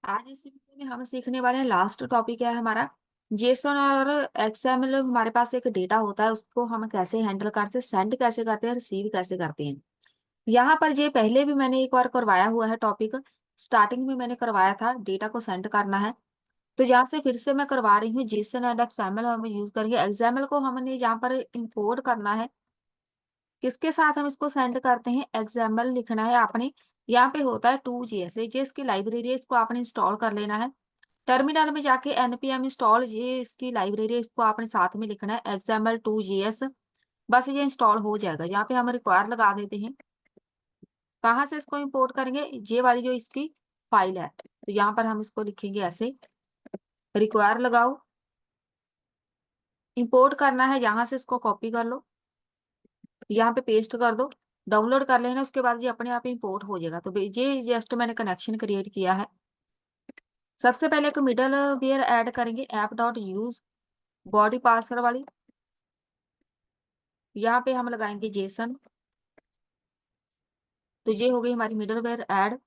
आज इस वीडियो में हम सीखने वाले हैं। लास्ट टॉपिक है हमारा जेसन और एक्सएमएल। हमारे पास एक डेटा होता है, उसको हम कैसे हैंडल करते हैं, सेंड कैसे करते हैं, रिसीव कैसे करते हैं। यहाँ पर ये पहले भी मैंने एक बार करवाया हुआ है टॉपिक। स्टार्टिंग में मैंने करवाया था, डेटा को सेंड करना है। तो यहाँ से फिर से मैं करवा रही हूँ। जेसन एंड एक्सएमएल हम यूज करेंगे। एक्सएमएल को हमने यहाँ पर इंपोर्ट करना है। किसके साथ हम इसको सेंड करते हैं, एक्सएमएल लिखना है आपने। यहाँ पे होता है 2JS, ये इसकी लाइब्रेरी है, इसको आपने इंस्टॉल कर लेना है। टर्मिनल में जाके npm इंस्टॉल, ये इसकी लाइब्रेरी है, इसको आपने साथ में लिखना है XML2JS। बस ये इंस्टॉल हो जाएगा। यहाँ पे हम रिक्वायर लगा देते हैं। कहाँ से इसको इंपोर्ट करेंगे, ये वाली जो इसकी फाइल है, तो यहाँ पर हम इसको लिखेंगे ऐसे, रिक्वायर लगाओ। इंपोर्ट करना है, यहाँ से इसको कॉपी कर लो, यहाँ पे पेस्ट कर दो, डाउनलोड कर लेना। उसके बाद ये अपने आप इंपोर्ट हो जाएगा। तो ये जस्ट मैंने कनेक्शन क्रिएट किया है। सबसे पहले एक मिडल वेयर ऐड करेंगे, app dot use body parser वाली। यहाँ पे हम लगाएंगे जेसन। तो ये हो गई हमारी middleware add,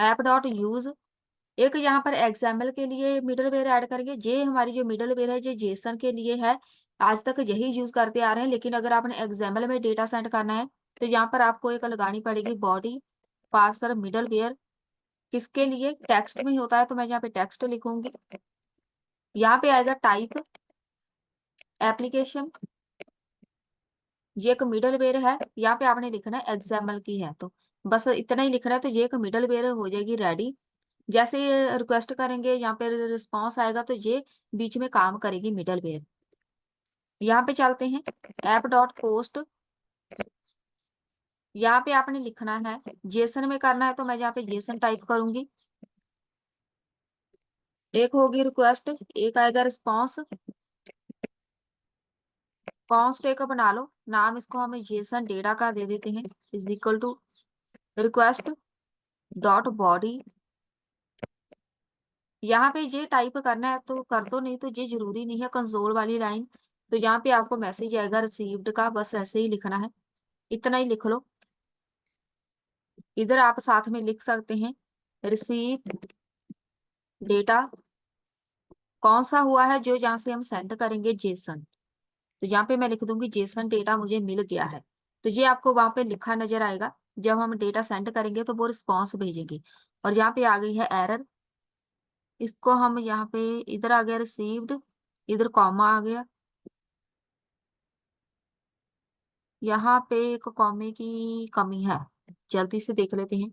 app dot use. एक यहाँ पर एक्सएमएल के लिए मिडलवेयर ऐड करेंगे। ये हमारी जो मिडलवेयर है ये जेसन के लिए है। आज तक यही यूज करते आ रहे हैं, लेकिन अगर आपने एक्सएमएल में डेटा सेंड करना है तो यहाँ पर आपको एक लगानी पड़ेगी, बॉडी पार्सर मिडलवेयर। किसके लिए, टेक्स्ट में ही होता है, तो मैं यहाँ पे टेक्स्ट लिखूंगी। यहाँ पे आएगा टाइप एप्लीकेशन, ये एक मिडलवेयर है। यहाँ पे आपने लिखना है एक्सएमएल की है, तो बस इतना ही लिखना है। तो ये एक मिडलवेयर हो जाएगी रेडी। जैसे ये रिक्वेस्ट करेंगे, यहाँ पे रिस्पॉन्स आएगा, तो ये बीच में काम करेगी मिडलवेयर। यहाँ पे चलते हैं, ऐप डॉट पोस्ट। यहाँ पे आपने लिखना है, जेसन में करना है, तो मैं यहाँ पे जेसन टाइप करूंगी। एक होगी रिक्वेस्ट, एक आएगा रिस्पॉन्स। कॉन्स्ट एक बना लो, नाम इसको हमें जेसन डेटा का दे देते हैं, is equal to request dot body. यहाँ पे ये टाइप करना है तो कर दो, नहीं तो ये जरूरी नहीं है, कंसोल वाली लाइन। तो यहाँ पे आपको मैसेज आएगा रिसीव्ड का, बस ऐसे ही लिखना है, इतना ही लिख लो। इधर आप साथ में लिख सकते हैं, रिसीव डेटा कौन सा हुआ है, जो जहाँ से हम सेंड करेंगे जेसन। तो यहाँ पे मैं लिख दूंगी जेसन डेटा मुझे मिल गया है। तो ये आपको वहां पे लिखा नजर आएगा। जब हम डेटा सेंड करेंगे तो वो रिस्पॉन्स भेजेंगे। और यहाँ पे आ गई है एरर, इसको हम यहाँ पे, इधर आ गया रिसीव्ड, इधर कॉमा आ गया, यहाँ पे एक कॉमे की कमी है, जल्दी से देख लेते हैं।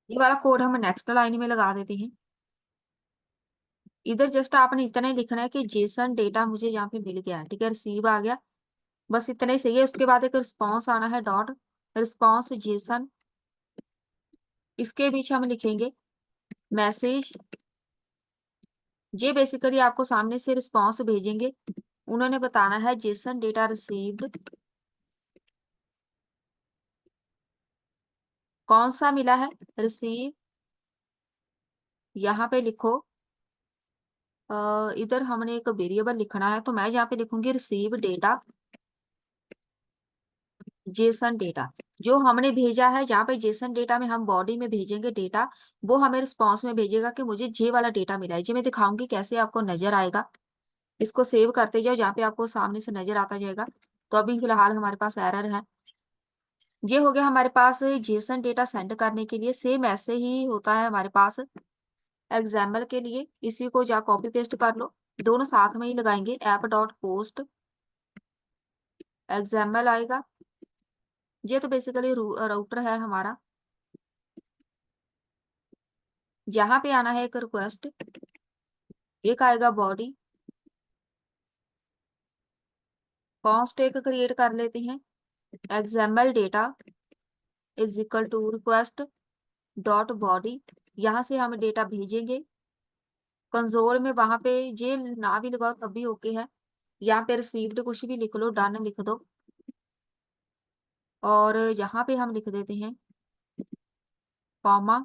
ये वाला कोड हम नेक्स्ट लाइन में लगा देते हैं। इधर जस्ट आपने इतना ही लिखना है कि जेसन डेटा मुझे यहाँ पे मिल गया है, ठीक है, रिसीव आ गया, बस इतना ही सही है। उसके बाद एक रिस्पॉन्स आना है, डॉट रिस्पॉन्स जेसन। इसके बीच हम लिखेंगे मैसेज। ये बेसिकली आपको सामने से रिस्पॉन्स भेजेंगे, उन्होंने बताना है जेसन डेटा रिसीव्ड कौन सा मिला है, रिसीव। यहाँ पे लिखो, इधर हमने एक वेरिएबल लिखना है, तो मैं यहाँ पे लिखूंगी रिसीव डेटा जेसन डेटा। जो हमने भेजा है, जहाँ पे जेसन डेटा में हम बॉडी में भेजेंगे डेटा, वो हमें रिस्पॉन्स में भेजेगा कि मुझे जे वाला डेटा मिला है। जी मैं दिखाऊंगी कैसे आपको नजर आएगा। इसको सेव करते जाओ, जहाँ पे आपको सामने से नजर आता जाएगा। तो अभी फिलहाल हमारे पास एरर है। ये हो गया हमारे पास जेसन डेटा सेंड करने के लिए। सेम ऐसे ही होता है हमारे पास एग्जाम्पल के लिए। इसी को जा कॉपी पेस्ट कर लो, दोनों साथ में ही लगाएंगे, ऐप डॉट पोस्ट एग्जाम्पल आएगा। ये तो बेसिकली राउटर है हमारा। यहाँ पे आना है एक रिक्वेस्ट, एक आएगा बॉडी, कॉन्स्ट एक क्रिएट कर लेते हैं, XML data is equal to request dot body. यहाँ से हम डेटा भेजेंगे कंसोल में। वहां पे ये ना भी लगाओ तब भी ओके है। यहाँ पे रिसीव्ड कुछ भी लिख लो, डन लिख दो। और यहाँ पे हम लिख देते हैं कॉमा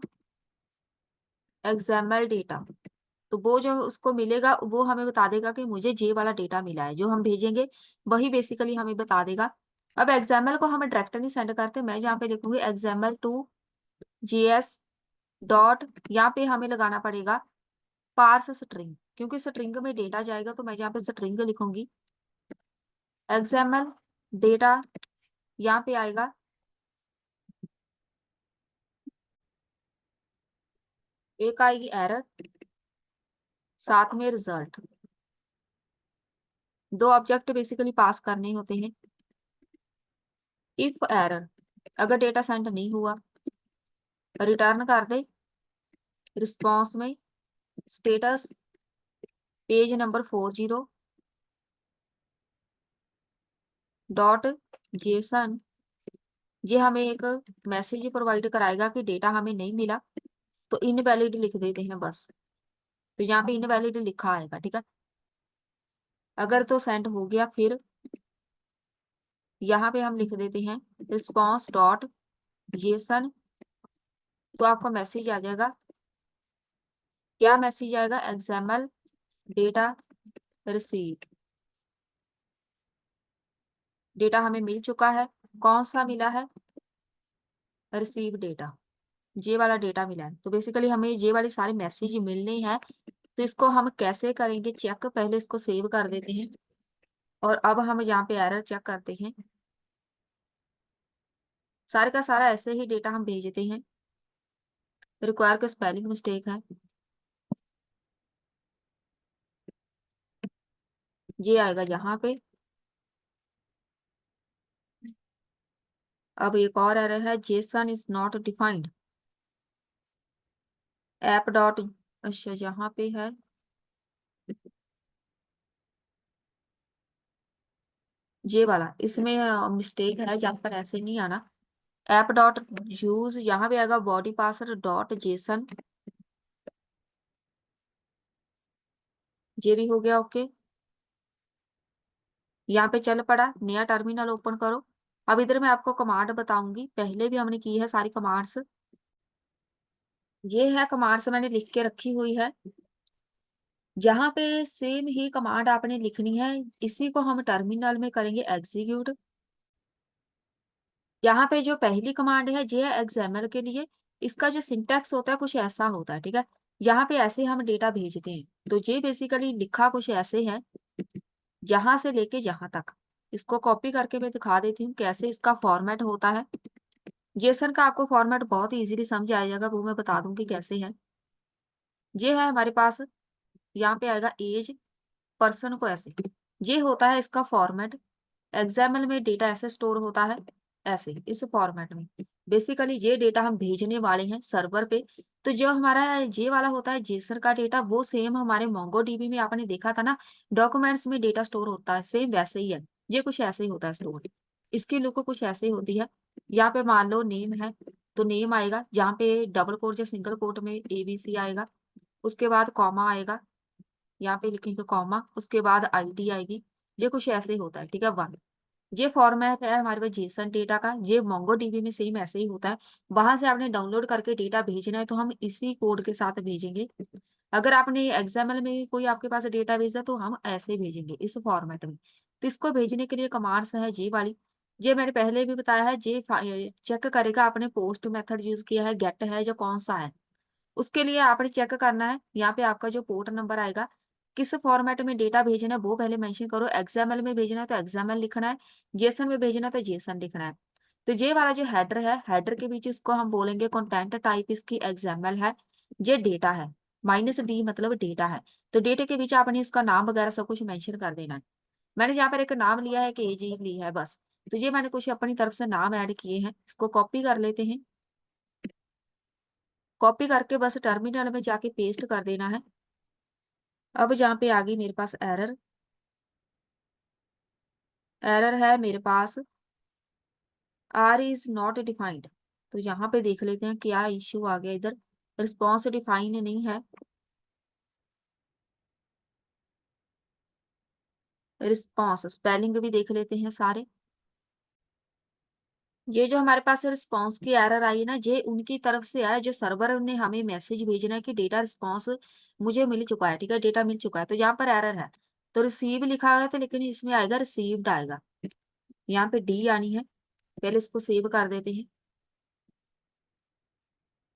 एक्सएमएल डेटा। तो वो जो उसको मिलेगा वो हमें बता देगा कि मुझे जे वाला डेटा मिला है। जो हम भेजेंगे वही बेसिकली हमें बता देगा। अब एक्सएमएल को हम डायरेक्ट नहीं सेंड करते, मैं यहाँ पे लिखूंगी एक्सएमएल टू जेएस डॉट यहाँ पे हमें लगाना पड़ेगा पार्स स्ट्रिंग, क्योंकि स्ट्रिंग में डेटा जाएगा तो मैं यहाँ पे स्ट्रिंग लिखूंगी। एक्सएमएल डेटा यहाँ पे आएगा, एक आएगी एरर, साथ में रिजल्ट। दो ऑब्जेक्ट बेसिकली पास करने होते हैं। इफ एरर, अगर डेटा सेंड नहीं हुआ, रिटर्न कर दे रिस्पॉन्स में status page number 40 dot JSON. ये हमें एक मैसेज प्रोवाइड कराएगा कि डेटा हमें नहीं मिला, तो इनवैलिड लिख देते हैं बस। तो यहाँ पे इनवैलिड लिखा आएगा, ठीक है। अगर तो सेंड हो गया, फिर यहाँ पे हम लिख देते हैं रिस्पॉन्स डॉट जेसन। तो आपका मैसेज आ जाएगा, क्या मैसेज आएगा? एक्सएमएल डेटा रिसीव, डेटा हमें मिल चुका है। कौन सा मिला है? रिसीव डेटा, ये वाला डेटा मिला है। तो बेसिकली हमें ये वाले सारे मैसेज मिलने हैं। तो इसको हम कैसे करेंगे चेक? पहले इसको सेव कर देते हैं और अब हम यहाँ पे एरर चेक करते हैं। सारे का सारा ऐसे ही डेटा हम भेजते हैं। रिक्वायर का स्पेलिंग मिस्टेक है, ये आएगा यहाँ पे। अब एक और एरर है, Jason is not defined app dot. अच्छा, यहाँ पे है, ये वाला इसमें मिस्टेक है, जहाँ पर ऐसे नहीं आना। ऐप डॉट यूज, यहाँ पे आएगा बॉडी पासर डॉट जेसन। ये भी हो गया ओके। यहाँ पे चल पड़ा, नया टर्मिनल ओपन करो। अब इधर मैं आपको कमांड बताऊंगी, पहले भी हमने की है सारी कमांड्स। ये है कमांड्स मैंने लिख के रखी हुई है। जहाँ पे सेम ही कमांड आपने लिखनी है, इसी को हम टर्मिनल में करेंगे एग्जीक्यूट। यहाँ पे जो पहली कमांड है ये है एक्सएमएल के लिए। इसका जो सिंटैक्स होता है कुछ ऐसा होता है, ठीक है। यहाँ पे ऐसे हम डेटा भेजते हैं, तो ये बेसिकली लिखा कुछ ऐसे है, यहाँ से लेके यहाँ तक। इसको कॉपी करके मैं दिखा देती हूँ कैसे इसका फॉर्मेट होता है। जेसन का आपको फॉर्मेट बहुत इजीली समझ आ जाएगा, वो मैं बता दूंगी कैसे है। ये है हमारे पास, यहाँ पे आएगा एज, पर्सन को ऐसे, ये होता है इसका फॉर्मेट। एक्सएमएल में डेटा ऐसे स्टोर होता है, ऐसे इस फॉर्मेट में। बेसिकली ये डेटा हम भेजने वाले हैं सर्वर पे। तो जो हमारा ये वाला होता है जेसन का डेटा, वो सेम हमारे मोंगो डीबी में आपने देखा था ना, डॉक्यूमेंट्स में डेटा स्टोर होता है, सेम वैसे ही है। ये कुछ ऐसे ही होता है स्टोर, इसकी लुक कुछ ऐसे होती है। यहाँ पे मान लो नेम है, तो नेम आएगा, जहाँ पे डबल कोट या सिंगल कोट में ABC आएगा। उसके बाद कॉमा आएगा, यहाँ पे लिखेंगे कॉमा, उसके बाद ID आएगी। ये कुछ ऐसे ही होता है, ठीक है। वन, ये फॉर्मेट है हमारे पास जेसन डेटा का। ये मोंगो डीबी में सेम ऐसे ही होता है। वहां से आपने डाउनलोड करके डेटा भेजना है, तो हम इसी कोड के साथ भेजेंगे। अगर आपने एक्सएमएल में कोई आपके पास डेटा भेजा, तो हम ऐसे भेजेंगे इस फॉर्मेट में। तो इसको भेजने के लिए कमांड्स है ये वाली। ये मैंने पहले भी बताया है, ये चेक करेगा आपने पोस्ट मेथड यूज किया है, गेट है, या कौन सा है। उसके लिए आपने चेक करना है, यहाँ पे आपका जो पोर्ट नंबर आएगा, किस फॉर्मेट में डेटा भेजना है वो पहले मेंशन करो। एक्सएमएल में भेजना है तो एक्सएमएल लिखना है, जेसन में भेजना है तो जेसन लिखना है। तो ये वाला जो हेडर है, हेडर के बीच इसको हम बोलेंगे कंटेंट टाइप, इसकी एक्सएमएल है। ये डेटा है, -D मतलब डेटा है। तो डेटा के बीच आपने इसका नाम वगैरह सब कुछ मेंशन कर देना है। मैंने यहाँ पर एक नाम लिया है कि AG ली है बस। तो ये मैंने कुछ अपनी तरफ से नाम ऐड किए हैं, इसको कॉपी कर लेते हैं। कॉपी करके बस टर्मिनल में जाके पेस्ट कर देना है। अब जहाँ पे आ गई मेरे पास एरर, एरर है मेरे पास R इज नॉट डिफाइंड। तो यहाँ पे देख लेते हैं क्या इश्यू आ गया इधर। रिस्पॉन्स डिफाइन नहीं है, रिस्पॉन्स स्पेलिंग भी देख लेते हैं सारे। ये जो हमारे पास रिस्पॉन्स की एरर आई है ना, ये उनकी तरफ से आया, जो सर्वर ने हमें मैसेज भेजना है कि डेटा रिस्पॉन्स मुझे मिल चुका है, ठीक है, डेटा मिल चुका है। तो यहाँ पर एरर है, तो रिसीव लिखा हुआ है, तो लेकिन इसमें आएगा रिसीव्ड आएगा। यहाँ पे D आनी है। पहले इसको सेव कर देते हैं।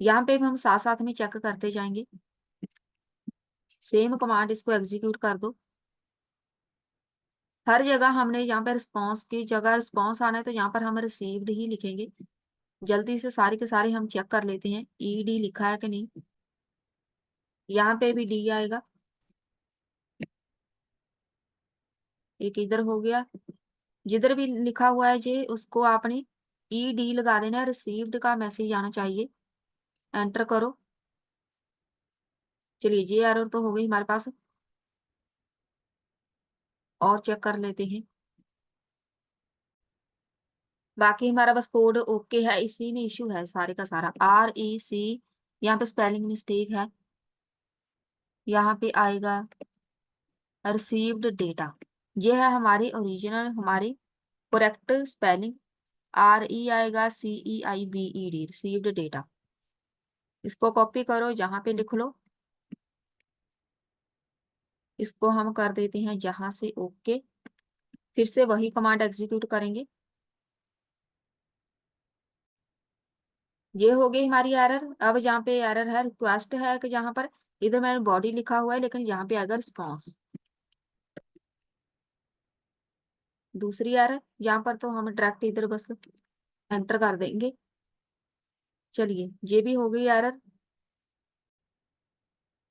यहाँ पे भी हम साथ साथ में चेक करते जाएंगे। सेम कमांड इसको एग्जीक्यूट कर दो। हर जगह हमने यहाँ पे रिस्पॉन्स की जगह रिस्पॉन्स आना है तो यहाँ पर हम रिसीव्ड ही लिखेंगे। जल्दी से सारे के सारे हम चेक कर लेते हैं, ईडी लिखा है कि नहीं। यहाँ पे भी डी आएगा, एक इधर हो गया। जिधर भी लिखा हुआ है जे उसको आपने ई डी लगा देना है, रिसीव्ड का मैसेज आना चाहिए। एंटर करो। चलिए जे एरर तो हो गई हमारे पास, और चेक कर लेते हैं। बाकी हमारा बस कोड ओके है, इसी में इशू है सारे का सारा। REC यहाँ पे स्पेलिंग मिस्टेक है। यहाँ पे आएगा रिसीव्ड डेटा, ये है हमारी ओरिजिनल हमारी करेक्ट स्पेलिंग। RE आएगा CEIVED, रिसीव्ड डेटा। इसको कॉपी करो, जहां पे लिख लो। इसको हम कर देते हैं जहां से ओके। फिर से वही कमांड एग्जीक्यूट करेंगे। ये हो गई हमारी एरर। अब जहाँ पे एरर है रिक्वेस्ट है कि जहां पर इधर मैंने बॉडी लिखा हुआ है लेकिन यहाँ पे अगर रिस्पॉन्स, दूसरी एरर यहाँ पर तो हम डायरेक्ट इधर बस एंटर कर देंगे। चलिए ये भी हो गई एरर।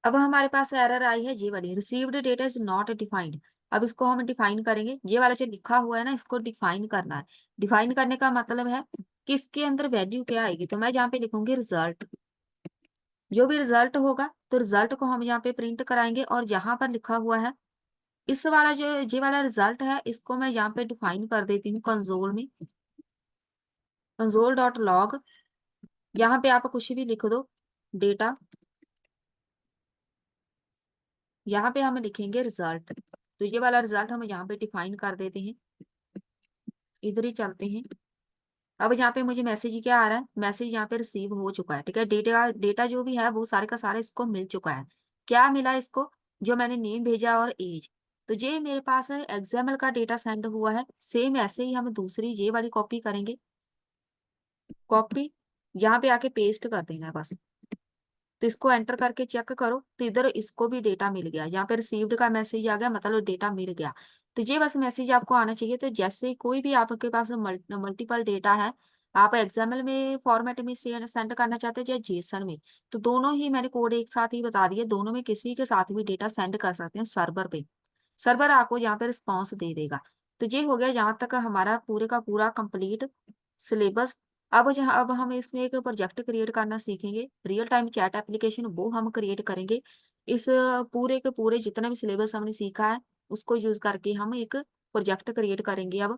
अब हमारे पास एरर आई है ये वाली, received data is not defined. अब इसको हम डिफाइन करेंगे, ये वाला जो लिखा हुआ है ना इसको डिफाइन करना है। डिफाइन करने का मतलब है कि इसके अंदर वैल्यू क्या आएगी। तो मैं यहाँ पे लिखूंगी रिजल्ट। जो भी रिजल्ट होगा तो रिजल्ट को हम यहाँ पे प्रिंट कराएंगे, और जहां पर लिखा हुआ है इस वाला जो ये वाला रिजल्ट है इसको मैं यहाँ पे डिफाइन कर देती हूँ कंसोल में। कंसोल डॉट लॉग, यहाँ पे आप कुछ भी लिख दो, डेटा। यहाँ पे हम लिखेंगे रिजल्ट। तो ये वाला रिजल्ट हम यहाँ पे डिफाइन कर देते हैं। इधर ही चलते हैं। अब यहाँ पे मुझे मैसेज क्या आ रहा है, मैसेज यहाँ पे रिसीव हो चुका है। ठीक है, डेटा डेटा जो भी है वो सारे का सारा इसको मिल चुका है। क्या मिला इसको, जो मैंने नेम भेजा और एज। तो ये मेरे पास है XML का डेटा सेंड हुआ है। सेम ऐसे ही हम दूसरी ये वाली कॉपी करेंगे। कॉपी, यहाँ पे आके पेस्ट कर देना है बस। तो इसको एंटर करके चेक करो तो इधर इसको भी डेटा मिल गया। यहाँ पे रिसीव्ड का मैसेज आ गया, मतलब डेटा मिल गया। तो ये बस मैसेज आपको आना चाहिए। तो जैसे कोई भी आपके पास मल्टीपल डेटा है, आप XML में फॉर्मेट में सेंड करना चाहते हैं या जेसन में, तो दोनों ही मैंने कोड एक साथ ही बता दिए, दोनों में किसी के साथ भी डेटा सेंड कर सकते हैं सर्वर पे। सर्वर आपको यहाँ पे रिस्पॉन्स दे देगा। तो ये हो गया यहाँ तक हमारा पूरे का पूरा कंप्लीट सिलेबस। अब हम इसमें एक प्रोजेक्ट क्रिएट करना सीखेंगे, रियल टाइम चैट एप्लीकेशन वो हम क्रिएट करेंगे। इस पूरे के पूरे जितना भी सिलेबस हमने सीखा है उसको यूज करके हम एक प्रोजेक्ट क्रिएट करेंगे अब।